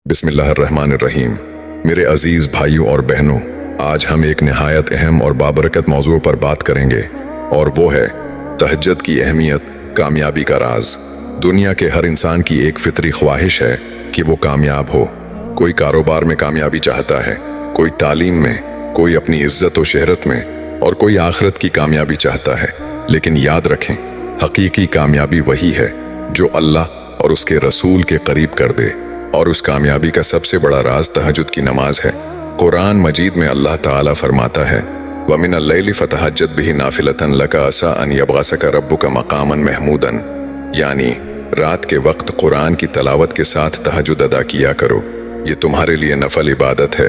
بسم اللہ الرحمن الرحیم۔ میرے عزیز بھائیوں اور بہنوں، آج ہم ایک نہایت اہم اور بابرکت موضوع پر بات کریں گے، اور وہ ہے تہجد کی اہمیت، کامیابی کا راز۔ دنیا کے ہر انسان کی ایک فطری خواہش ہے کہ وہ کامیاب ہو۔ کوئی کاروبار میں کامیابی چاہتا ہے، کوئی تعلیم میں، کوئی اپنی عزت و شہرت میں، اور کوئی آخرت کی کامیابی چاہتا ہے۔ لیکن یاد رکھیں، حقیقی کامیابی وہی ہے جو اللہ اور اس کے رسول کے قریب کر دے، اور اس کامیابی کا سب سے بڑا راز تہجد کی نماز ہے۔ قرآن مجید میں اللہ تعالیٰ فرماتا ہے وَمِنَ اللَّيْلِ فَتَہَجَّدْ بِهِ نَافِلَةً لَكَ عَسَىٰ أَن يَبْعَثَكَ رَبُّكَ مَقَامًا مَحْمُودًا، یعنی رات کے وقت قرآن کی تلاوت کے ساتھ تہجد ادا کیا کرو، یہ تمہارے لیے نفل عبادت ہے۔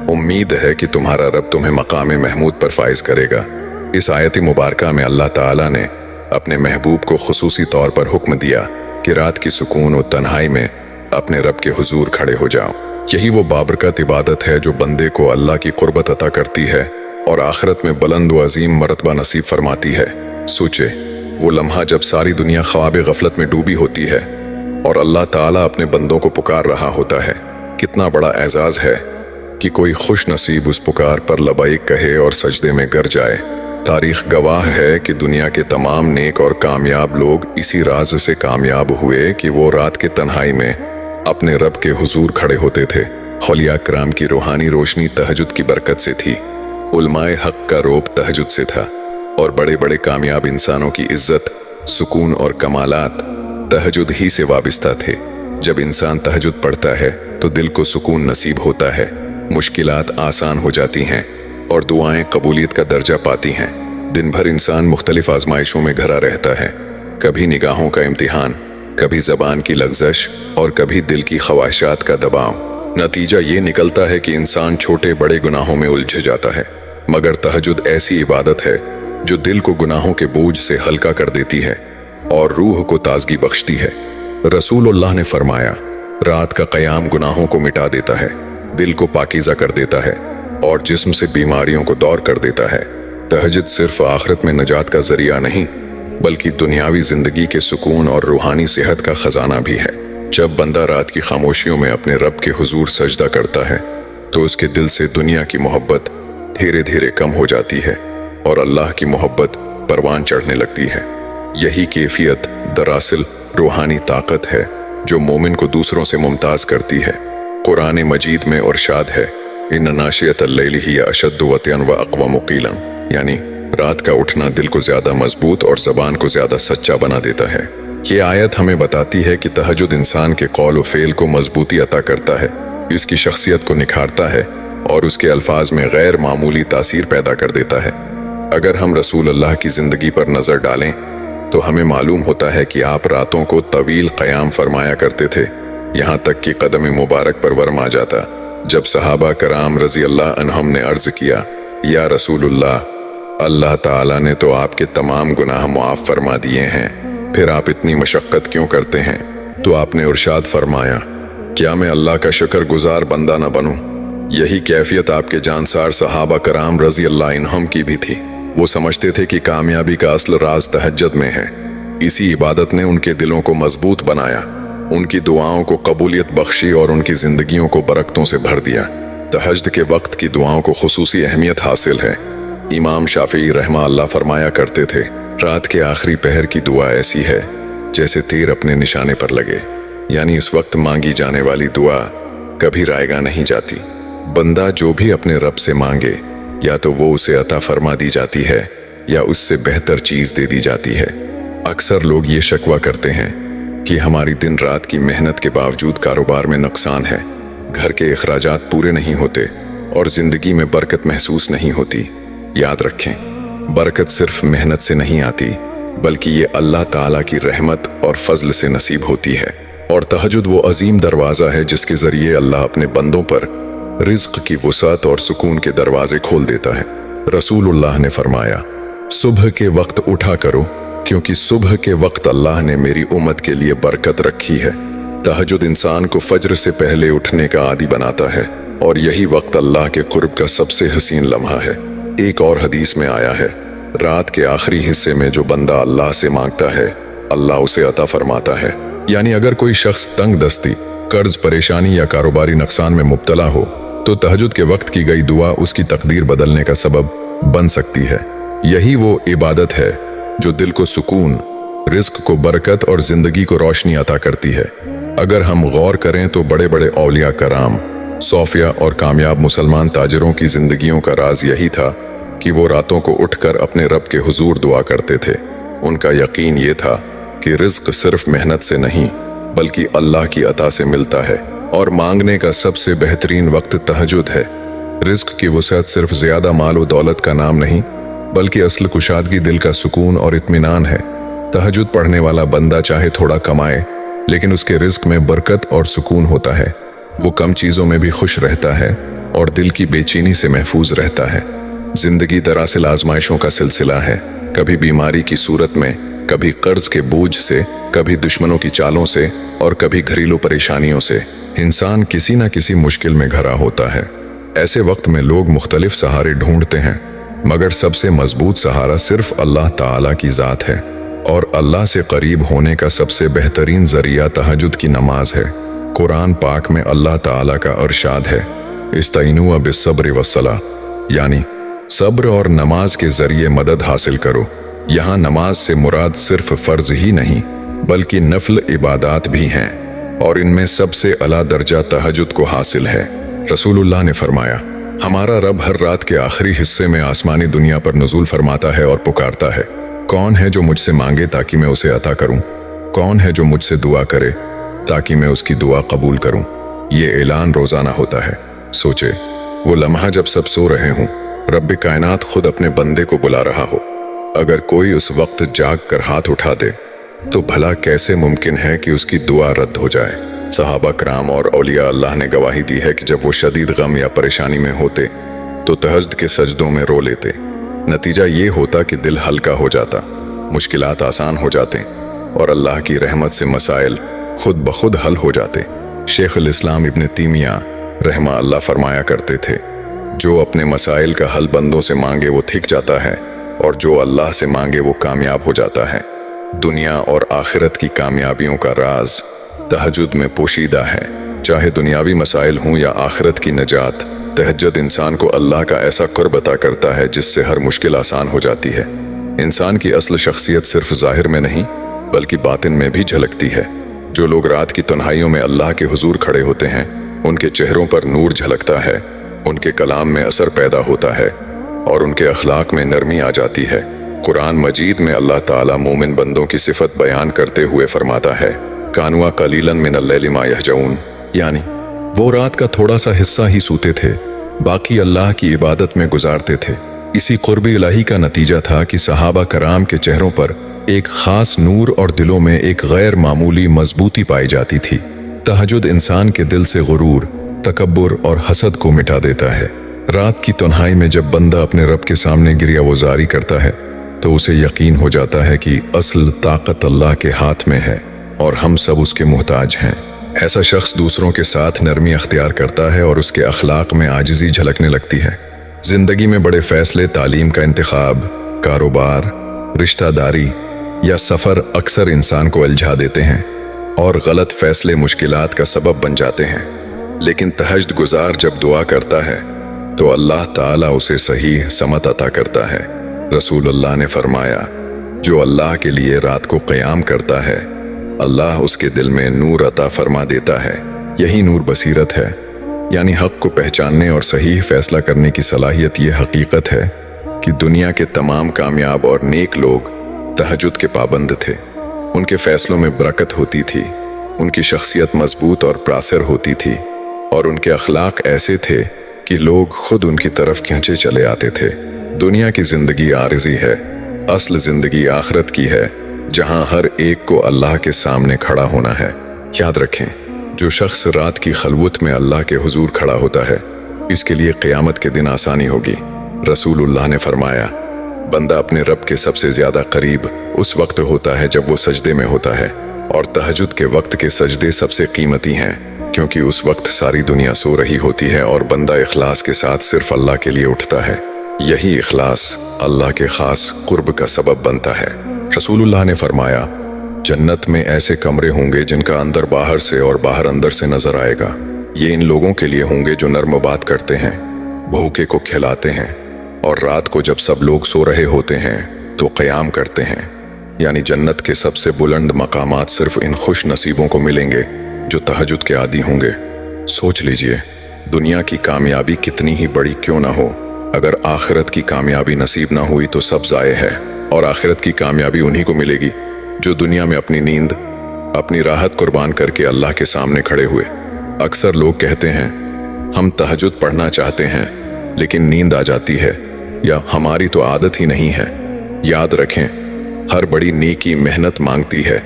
امید ہے کہ تمہارا رب تمہیں مقام محمود پر فائز کرے گا۔ اس آیت مبارکہ میں اللہ تعالیٰ نے اپنے محبوب کو خصوصی طور پر حکم دیا کہ رات کی سکون و تنہائی میں اپنے رب کے حضور کھڑے ہو جاؤ۔ یہی وہ بابرکت عبادت ہے جو بندے کو اللہ کی قربت عطا کرتی ہے اور آخرت میں بلند و عظیم مرتبہ نصیب فرماتی ہے۔ سوچے، وہ لمحہ جب ساری دنیا خواب غفلت میں ڈوبی ہوتی ہے اور اللہ تعالیٰ اپنے بندوں کو پکار رہا ہوتا ہے، کتنا بڑا اعزاز ہے کہ کوئی خوش نصیب اس پکار پر لبیک کہے اور سجدے میں گر جائے۔ تاریخ گواہ ہے کہ دنیا کے تمام نیک اور کامیاب لوگ اسی راز سے کامیاب ہوئے کہ وہ رات کے تنہائی میں اپنے رب کے حضور کھڑے ہوتے تھے۔ اولیاء کرام کی روحانی روشنی تہجد کی برکت سے تھی، علماء حق کا روب تہجد سے تھا، اور بڑے بڑے کامیاب انسانوں کی عزت، سکون اور کمالات تہجد ہی سے وابستہ تھے۔ جب انسان تہجد پڑھتا ہے تو دل کو سکون نصیب ہوتا ہے، مشکلات آسان ہو جاتی ہیں اور دعائیں قبولیت کا درجہ پاتی ہیں۔ دن بھر انسان مختلف آزمائشوں میں گھرا رہتا ہے، کبھی نگاہوں کا امتحان، کبھی زبان کی لغزش اور کبھی دل کی خواہشات کا دباؤ۔ نتیجہ یہ نکلتا ہے کہ انسان چھوٹے بڑے گناہوں میں الجھ جاتا ہے، مگر تہجد ایسی عبادت ہے جو دل کو گناہوں کے بوجھ سے ہلکا کر دیتی ہے اور روح کو تازگی بخشتی ہے۔ رسول اللہ نے فرمایا، رات کا قیام گناہوں کو مٹا دیتا ہے، دل کو پاکیزہ کر دیتا ہے اور جسم سے بیماریوں کو دور کر دیتا ہے۔ تہجد صرف آخرت میں نجات کا ذریعہ نہیں، بلکہ دنیاوی زندگی کے سکون اور روحانی صحت کا خزانہ بھی ہے۔ جب بندہ رات کی خاموشیوں میں اپنے رب کے حضور سجدہ کرتا ہے تو اس کے دل سے دنیا کی محبت دھیرے دھیرے کم ہو جاتی ہے اور اللہ کی محبت پروان چڑھنے لگتی ہے۔ یہی کیفیت دراصل روحانی طاقت ہے جو مومن کو دوسروں سے ممتاز کرتی ہے۔ قرآن مجید میں ارشاد ہے ان ناشئۃ اللیل ہی اشد وطئا واقوم قیلا، یعنی رات کا اٹھنا دل کو زیادہ مضبوط اور زبان کو زیادہ سچا بنا دیتا ہے۔ یہ آیت ہمیں بتاتی ہے کہ تہجد انسان کے قول و فعل کو مضبوطی عطا کرتا ہے، اس کی شخصیت کو نکھارتا ہے اور اس کے الفاظ میں غیر معمولی تاثیر پیدا کر دیتا ہے۔ اگر ہم رسول اللہ کی زندگی پر نظر ڈالیں تو ہمیں معلوم ہوتا ہے کہ آپ راتوں کو طویل قیام فرمایا کرتے تھے، یہاں تک کہ قدم مبارک پر ورم آ جاتا۔ جب صحابہ کرام رضی اللہ عنہم نے عرض کیا، یا رسول اللہ تعالیٰ نے تو آپ کے تمام گناہ معاف فرما دیے ہیں، پھر آپ اتنی مشقت کیوں کرتے ہیں؟ تو آپ نے ارشاد فرمایا، کیا میں اللہ کا شکر گزار بندہ نہ بنوں؟ یہی کیفیت آپ کے جانسار صحابہ کرام رضی اللہ عنہم کی بھی تھی۔ وہ سمجھتے تھے کہ کامیابی کا اصل راز تہجد میں ہے۔ اسی عبادت نے ان کے دلوں کو مضبوط بنایا، ان کی دعاؤں کو قبولیت بخشی اور ان کی زندگیوں کو برکتوں سے بھر دیا۔ تہجد کے وقت کی دعاؤں کو خصوصی اہمیت حاصل ہے۔ امام شافعی رحمہ اللہ فرمایا کرتے تھے، رات کے آخری پہر کی دعا ایسی ہے جیسے تیر اپنے نشانے پر لگے، یعنی اس وقت مانگی جانے والی دعا کبھی رائیگاں نہیں جاتی۔ بندہ جو بھی اپنے رب سے مانگے، یا تو وہ اسے عطا فرما دی جاتی ہے یا اس سے بہتر چیز دے دی جاتی ہے۔ اکثر لوگ یہ شکوہ کرتے ہیں کہ ہماری دن رات کی محنت کے باوجود کاروبار میں نقصان ہے، گھر کے اخراجات پورے نہیں ہوتے اور زندگی میں برکت محسوس نہیں ہوتی۔ یاد رکھیں، برکت صرف محنت سے نہیں آتی، بلکہ یہ اللہ تعالیٰ کی رحمت اور فضل سے نصیب ہوتی ہے۔ اور تہجد وہ عظیم دروازہ ہے جس کے ذریعے اللہ اپنے بندوں پر رزق کی وسعت اور سکون کے دروازے کھول دیتا ہے۔ رسول اللہ نے فرمایا، صبح کے وقت اٹھا کرو، کیونکہ صبح کے وقت اللہ نے میری امت کے لیے برکت رکھی ہے۔ تہجد انسان کو فجر سے پہلے اٹھنے کا عادی بناتا ہے، اور یہی وقت اللہ کے قرب کا سب سے حسین لمحہ ہے۔ ایک اور حدیث میں آیا ہے، رات کے آخری حصے میں جو بندہ اللہ سے مانگتا ہے، اللہ اسے عطا فرماتا ہے۔ یعنی اگر کوئی شخص تنگ دستی، कर्ज, परेशानी या कारोबारी नुकसान में मुब्तला हो तो तहज्जुद के वक्त की गई दुआ उसकी तकदीर बदलने का सबब बन सकती है। यही वो इबादत है जो दिल को सुकून, रिस्क को बरकत और जिंदगी को रोशनी अता करती है। अगर हम गौर करें तो बड़े बड़े औलिया कराम, सौफिया और कामयाब मुसलमान ताजिरों की जिंदगियों का राज यही था कि वो रातों को उठकर अपने रब के हुजूर दुआ करते थे। उनका यकीन ये था कि रिज्क सिर्फ मेहनत से नहीं बल्कि अल्लाह की अता से मिलता है और मांगने का सबसे बेहतरीन वक्त तहज्जुद है। रिज्क की वसअत सिर्फ ज्यादा माल व दौलत का नाम नहीं बल्कि असल कुशादगी, दिल का सुकून और इत्मीनान है। तहज्जुद पढ़ने वाला बंदा चाहे थोड़ा कमाए लेकिन उसके रिज्क में बरकत और सुकून होता है। वो कम चीजों में भी खुश रहता है और दिल की बेचैनी से महफूज रहता है। जिंदगी दरअसल आजमाइशों का सिलसिला है, कभी बीमारी की सूरत में, कभी कर्ज के बोझ से, कभी दुश्मनों की चालों से और कभी घरेलू परेशानियों से। इंसान किसी न किसी मुश्किल में घिरा होता है। ऐसे वक्त में लोग मुख्तलिफ सहारे ढूंढते हैं मगर सबसे मजबूत सहारा सिर्फ अल्लाह ताला की ज़ात है और अल्लाह से करीब होने का सबसे बेहतरीन जरिया तहज्जुद की नमाज है। कुरान पाक में अल्लाह ताला का इरशाद है, इस्तईनु बिस्सब्र वस्सलाह, यानी सब्र और नमाज के जरिए मदद हासिल करो। यहाँ नमाज से मुराद सिर्फ फर्ज ही नहीं बल्कि नफल इबादात भी हैं और इनमें सबसे अला दर्जा तहज्जुद को हासिल है। रसूलुल्लाह ने फरमाया, हमारा रब हर रात के आखिरी हिस्से में आसमानी दुनिया पर नुज़ूल फरमाता है और पुकारता है, कौन है जो मुझसे मांगे ताकि मैं उसे अता करूं? कौन है जो मुझसे दुआ करे ताकि मैं उसकी दुआ कबूल करूं? ये ऐलान रोजाना होता है। सोचे, वो लम्हा जब सब सो रहे हों, रब कायनात खुद अपने बंदे को बुला रहा हो। अगर कोई उस वक्त जाग कर हाथ उठा दे तो भला कैसे मुमकिन है कि उसकी दुआ रद्द हो जाए। सहाबा कराम और औलिया अल्लाह ने गवाही दी है कि जब वो शदीद गम या परेशानी में होते तो तहज्जुद के सजदों में रो लेते। नतीजा ये होता कि दिल हल्का हो जाता, मुश्किलात आसान हो जाते और अल्लाह की रहमत से मसाइल खुद ब खुद हल हो जाते। शेख अल इस्लाम इब्न तैमिया रहमा अल्लाह फरमाया करते थे, जो अपने मसाइल का हल बंदों से मांगे वो थिक जाता है और जो अल्लाह से मांगे वो कामयाब हो जाता है। दुनिया और आखिरत की कामयाबियों का राज तहज्जुद में पोशीदा है। चाहे दुनियावी मसाइल हों या आखिरत की नजात, तहज्जुद इंसान को अल्लाह का ऐसा कुर्ब अता करता है जिससे हर मुश्किल आसान हो जाती है। इंसान की असल शख्सियत सिर्फ जाहिर में नहीं बल्कि बातिन में भी झलकती है। जो लोग रात की तन्हाइयों में अल्लाह के हुजूर खड़े होते हैं, उनके चेहरों पर नूर झलकता है, उनके कलाम में असर पैदा होता है और उनके अखलाक में नरमी आ जाती है। कुरान मजीद में अल्लाह ताला मोमिन बंदों की सिफत बयान करते हुए फरमाता है, कानुआ कलीलन मिनल लैलि मा यहजऊन, यानी वो रात का थोड़ा सा हिस्सा ही सूते थे, बाकी अल्लाह की इबादत में गुजारते थे। इसी कुर्ब इलाही का नतीजा था कि सहाबा कराम के चेहरों पर एक खास नूर और दिलों में एक गैर मामूली मजबूती पाई जाती थी। तहज्जुद इंसान के दिल से गुरूर, तकब्बुर और हसद को मिटा देता है। रात की तन्हाई में जब बंदा अपने रब के सामने गिरियावजारी करता है तो उसे यकीन हो जाता है कि असल ताकत अल्लाह के हाथ में है और हम सब उसके मुहताज हैं। ऐसा शख्स दूसरों के साथ नरमी अख्तियार करता है और उसके अखलाक में आजिज़ी झलकने लगती है। जिंदगी में बड़े फैसले, तालीम का इंतखाब, कारोबार, रिश्तेदारी या सफ़र अक्सर इंसान को उलझा देते हैं और गलत फैसले मुश्किलात का सबब बन जाते हैं। लेकिन तहज्जुद गुजार जब दुआ करता है तो अल्लाह ताला उसे सही समत अता करता है। रसूलुल्लाह ने फरमाया, जो अल्लाह के लिए रात को क़याम करता है, अल्लाह उसके दिल में नूर अता फरमा देता है। यही नूर बसीरत है, यानी हक़ को पहचानने और सही फैसला करने की सलाहियत। ये हकीकत है कि दुनिया के तमाम कामयाब और नेक लोग तहज्जुद के पाबंद थे। उनके फैसलों में बरकत होती थी, उनकी शख्सियत मजबूत और प्रासर होती थी और उनके अखलाक ऐसे थे कि लोग खुद उनकी तरफ खींचे चले आते थे। दुनिया की जिंदगी आरिज़ी है, असल जिंदगी आखिरत की है, जहां हर एक को अल्लाह के सामने खड़ा होना है। याद रखें, जो शख्स रात की खलवत में अल्लाह के हुजूर खड़ा होता है, इसके लिए क़यामत के दिन आसानी होगी। रसूलुल्लाह ने फरमाया, बंदा अपने रब के सबसे ज्यादा करीब उस वक्त होता है जब वो सजदे में होता है, और तहज्जुद के वक्त के सजदे सबसे कीमती हैं, क्योंकि उस वक्त सारी दुनिया सो रही होती है और बंदा इखलास के साथ सिर्फ अल्लाह के लिए उठता है। यही इखलास अल्लाह के खास कुर्ब का सबब बनता है। रसूलुल्लाह ने फरमाया, जन्नत में ऐसे कमरे होंगे जिनका अंदर बाहर से और बाहर अंदर से नजर आएगा। ये इन लोगों के लिए होंगे जो नर्म बात करते हैं, भूखे को खिलाते हैं और रात को जब सब लोग सो रहे होते हैं तो क़याम करते हैं। यानी जन्नत के सबसे बुलंद मकामात सिर्फ इन खुश नसीबों को मिलेंगे जो तहज्जुद के आदी होंगे। सोच लीजिए, दुनिया की कामयाबी कितनी ही बड़ी क्यों ना हो, अगर आखिरत की कामयाबी नसीब ना हुई तो सब ज़ाये है। और आखिरत की कामयाबी उन्हीं को मिलेगी जो दुनिया में अपनी नींद, अपनी राहत कुर्बान करके अल्लाह के सामने खड़े हुए। अक्सर लोग कहते हैं हम तहज्जुद पढ़ना चाहते हैं लेकिन नींद आ जाती है, या हमारी तो आदत ही नहीं है। याद रखें, हर बड़ी नेकी मेहनत मांगती है।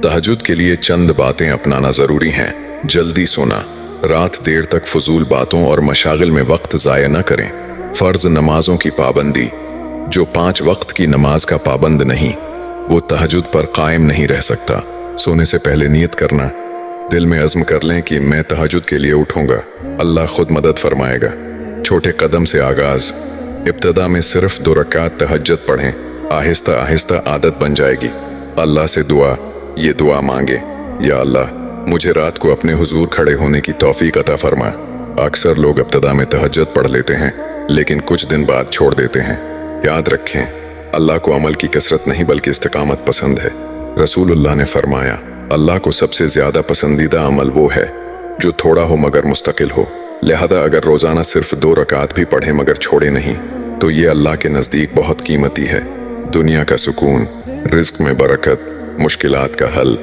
तहज्जुद के लिए चंद बातें अपनाना ज़रूरी हैं। जल्दी सोना, रात देर तक फजूल बातों और मशागिल में वक्त ज़ाया न करें। फ़र्ज नमाजों की पाबंदी, जो 5 वक्त की नमाज का पाबंद नहीं वो तहज्जुद पर कायम नहीं रह सकता। सोने से पहले नियत करना, दिल में अज़्म कर लें कि मैं तहज्जुद के लिए उठूंगा, अल्लाह खुद मदद फरमाएगा। छोटे कदम से आगाज़, इब्तदा में सिर्फ 2 रकात तहज्जुद पढ़ें, आहिस्ता आहिस्ता आदत बन जाएगी। अल्लाह से ये दुआ मांगे, या अल्लाह मुझे रात को अपने हुजूर खड़े होने की तौफीक अता फरमा। अक्सर लोग इब्तदा में तहज्जुद पढ़ लेते हैं लेकिन कुछ दिन बाद छोड़ देते हैं। याद रखें, अल्लाह को अमल की कसरत नहीं बल्कि इस्तिकामत पसंद है। रसूलुल्लाह ने फरमाया, अल्लाह को सबसे ज्यादा पसंदीदा अमल वो है जो थोड़ा हो मगर मुस्तकिल हो। लिहाजा अगर रोजाना सिर्फ 2 रकात भी पढ़े मगर छोड़े नहीं तो ये अल्लाह के नजदीक बहुत कीमती है। दुनिया का सुकून, रिज्क में बरकत, मुश्किलात का हल,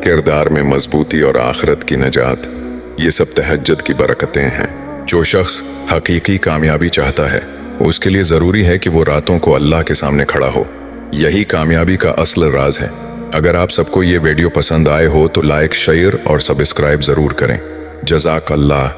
किरदार में मजबूती और आखिरत की नजात, ये सब तहज्जुद की बरकतें हैं। जो शख्स हकीकी कामयाबी चाहता है उसके लिए ज़रूरी है कि वो रातों को अल्लाह के सामने खड़ा हो। यही कामयाबी का असल राज है। अगर आप सबको ये वीडियो पसंद आए हो तो लाइक, शेयर और सब्सक्राइब ज़रूर करें। जज़ाक अल्लाह।